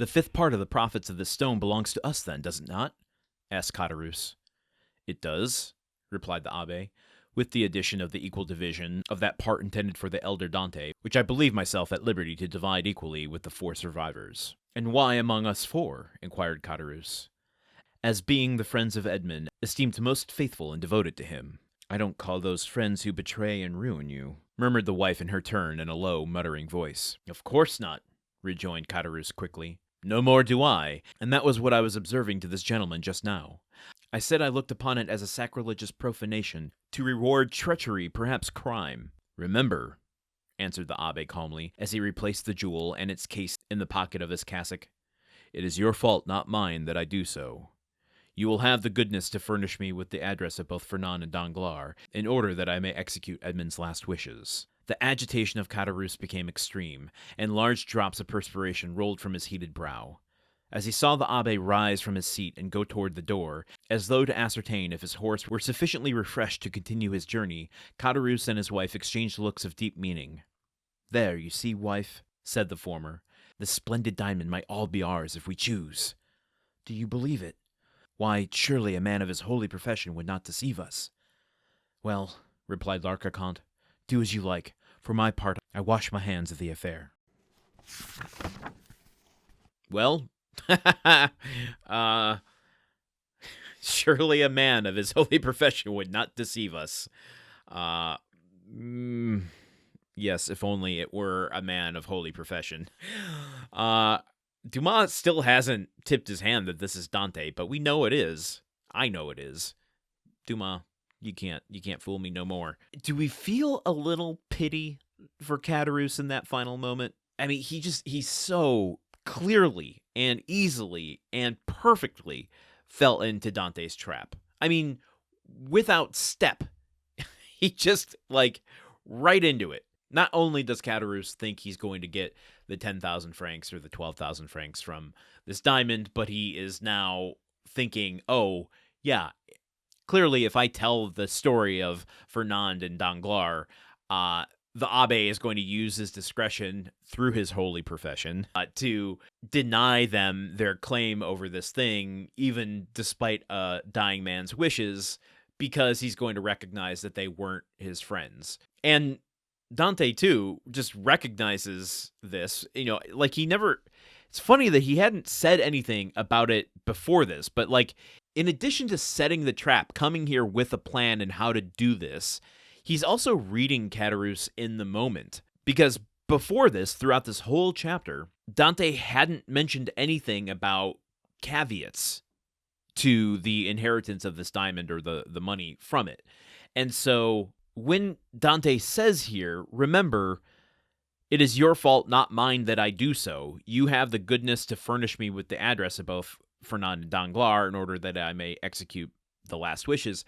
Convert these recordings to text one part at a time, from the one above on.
The fifth part of the profits of this stone belongs to us, then, does it not? Asked Caderousse. It does, replied the abbé, with the addition of the equal division of that part intended for the elder Dante, which I believe myself at liberty to divide equally with the 4 survivors. And why among us 4? Inquired Caderousse. As being the friends of Edmond, esteemed most faithful and devoted to him. I don't call those friends who betray and ruin you, murmured the wife in her turn in a low, muttering voice. Of course not, rejoined Caderousse quickly. No more do I, and that was what I was observing to this gentleman just now. I said I looked upon it as a sacrilegious profanation, to reward treachery, perhaps crime. Remember, answered the abbé calmly, as he replaced the jewel and its case in the pocket of his cassock, it is your fault, not mine, that I do so. You will have the goodness to furnish me with the address of both Fernand and Danglars, in order that I may execute Edmond's last wishes. The agitation of Caderousse became extreme, and large drops of perspiration rolled from his heated brow. As he saw the abbé rise from his seat and go toward the door, as though to ascertain if his horse were sufficiently refreshed to continue his journey, Caderousse and his wife exchanged looks of deep meaning. There, you see, wife, said the former, the splendid diamond might all be ours if we choose. Do you believe it? Why, surely a man of his holy profession would not deceive us. Well, replied Carconte, do as you like. For my part, I wash my hands of the affair. Well, surely a man of his holy profession would not deceive us. Yes, if only it were a man of holy profession. Dumas still hasn't tipped his hand that this is Dante, but we know it is. I know it is. Dumas, you can't fool me no more. Do we feel a little pity for Caderousse in that final moment? I mean, he's so clearly and easily and perfectly fell into Dante's trap. I mean, without step. He just, right into it. Not only does Caderousse think he's going to get the 10,000 francs or the 12,000 francs from this diamond, but he is now thinking, oh, yeah, clearly if I tell the story of Fernand and Danglars, the abbé is going to use his discretion through his holy profession to deny them their claim over this thing, even despite a dying man's wishes, because he's going to recognize that they weren't his friends. And Dante, too, just recognizes this. It's funny that he hadn't said anything about it before this, but, in addition to setting the trap, coming here with a plan and how to do this, he's also reading Caderousse in the moment. Because before this, throughout this whole chapter, Dante hadn't mentioned anything about caveats to the inheritance of this diamond or the money from it. And so when Dante says here, remember, it is your fault, not mine, that I do so. You have the goodness to furnish me with the address of both Fernand and Danglars in order that I may execute the last wishes.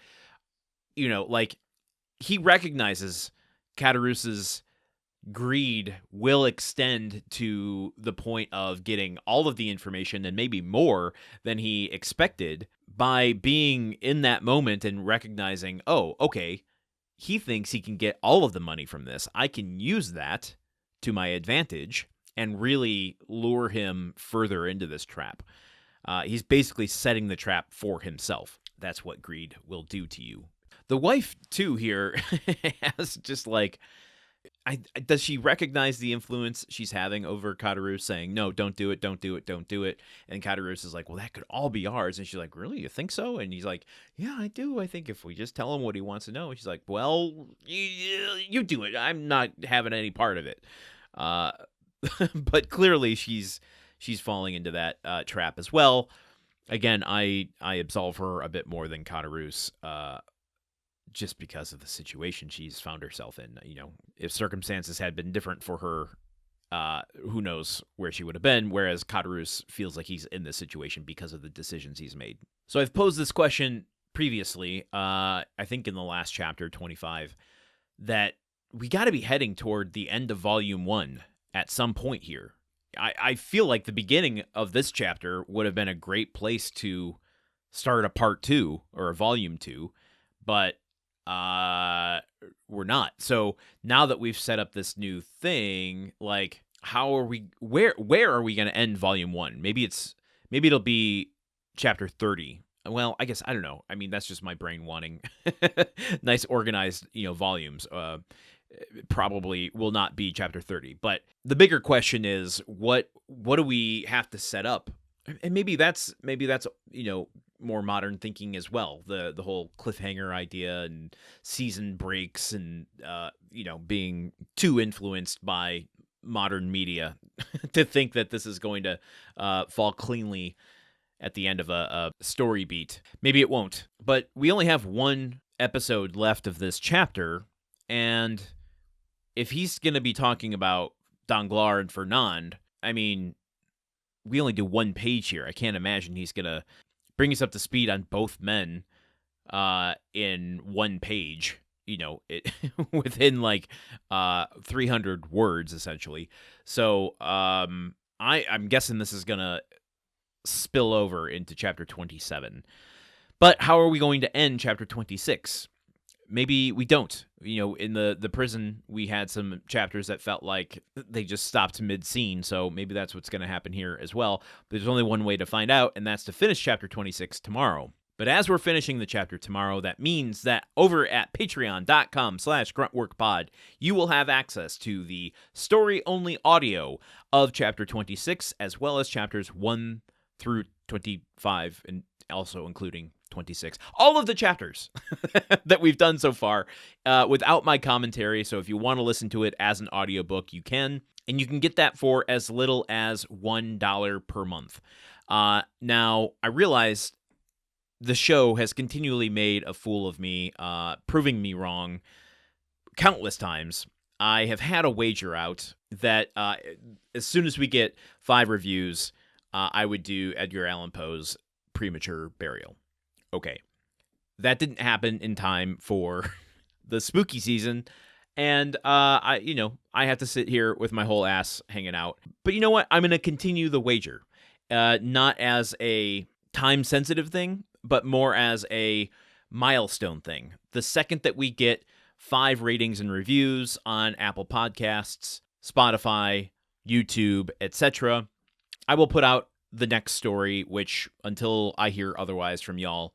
He recognizes Caderousse's greed will extend to the point of getting all of the information and maybe more than he expected by being in that moment and recognizing, oh, okay, he thinks he can get all of the money from this. I can use that to my advantage and really lure him further into this trap. He's basically setting the trap for himself. That's what greed will do to you. The wife, too, here has just does she recognize the influence she's having over Caderousse, saying, no, don't do it, don't do it, don't do it? And Caderousse is like, well, that could all be ours. And she's like, really, you think so? And he's like, yeah, I do. I think if we just tell him what he wants to know. And she's like, well, you do it. I'm not having any part of it. But clearly she's falling into that trap as well. Again, I absolve her a bit more than Caderousse, just because of the situation she's found herself in. If circumstances had been different for her, who knows where she would have been, whereas Caderousse feels like he's in this situation because of the decisions he's made. So I've posed this question previously, I think in the last chapter, 25, that we got to be heading toward the end of Volume 1 at some point here. I feel like the beginning of this chapter would have been a great place to start a Part 2 or a Volume 2, but we're not. So now that we've set up this new thing, how are we? Where are we going to end Volume 1? Maybe it'll be chapter 30. Well, I guess I don't know. I mean, that's just my brain wanting nice organized, volumes. Probably will not be chapter 30. But the bigger question is, what do we have to set up? And maybe that's more modern thinking as well. The whole cliffhanger idea and season breaks and being too influenced by modern media to think that this is going to fall cleanly at the end of a story beat. Maybe it won't. But we only have one episode left of this chapter, and if he's going to be talking about Danglars and Fernand, I mean, we only do one page here. I can't imagine he's going to bring us up to speed on both men in one page, within like 300 words, essentially. So I'm guessing this is going to spill over into chapter 27. But how are we going to end chapter 26? Maybe we don't. In the prison, we had some chapters that felt like they just stopped mid-scene, so maybe that's what's going to happen here as well. But there's only one way to find out, and that's to finish chapter 26 tomorrow. But as we're finishing the chapter tomorrow, that means that over at patreon.com/gruntworkpod, you will have access to the story-only audio of chapter 26, as well as chapters 1 through 25, and also including 26. All of the chapters that we've done so far without my commentary. So if you want to listen to it as an audiobook, you can. And you can get that for as little as $1 per month. Now, I realize the show has continually made a fool of me, proving me wrong countless times. I have had a wager out that as soon as we get 5 reviews, I would do Edgar Allan Poe's Premature Burial. Okay, that didn't happen in time for the spooky season, and I have to sit here with my whole ass hanging out. But you know what? I'm going to continue the wager, not as a time-sensitive thing, but more as a milestone thing. The second that we get 5 ratings and reviews on Apple Podcasts, Spotify, YouTube, etc., I will put out the next story, which, until I hear otherwise from y'all,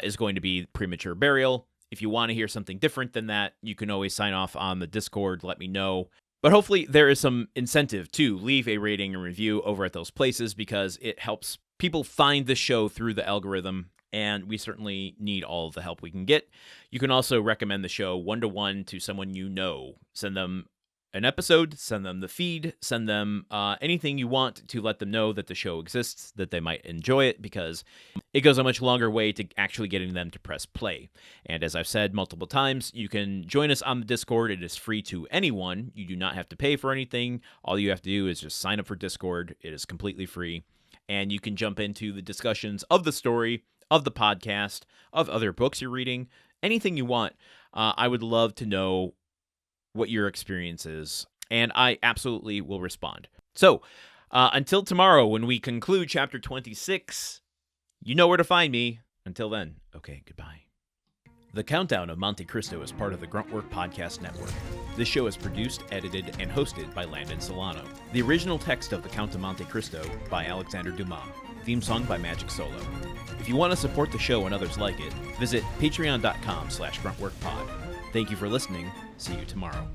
is going to be Premature Burial. If you want to hear something different than that, you can always sign off on the Discord, let me know. But hopefully there is some incentive to leave a rating and review over at those places, because it helps people find the show through the algorithm, and we certainly need all of the help we can get. You can also recommend the show one-to-one to someone you know. Send them an episode, send them the feed, send them anything you want to let them know that the show exists, that they might enjoy it, because it goes a much longer way to actually getting them to press play. And as I've said multiple times, you can join us on the Discord. It is free to anyone. You do not have to pay for anything. All you have to do is just sign up for Discord. It is completely free. And you can jump into the discussions of the story, of the podcast, of other books you're reading, anything you want. I would love to know what your experience is, and I absolutely will respond. So, until tomorrow when we conclude chapter 26, you know where to find me. Until then, okay, goodbye. The Countdown of Monte Cristo is part of the Gruntwork Podcast Network. This show is produced, edited, and hosted by Landon Solano. The original text of The Count of Monte Cristo by Alexandre Dumas. Theme song by Magic Solo. If you want to support the show and others like it, visit patreon.com/gruntworkpod. Thank you for listening. See you tomorrow.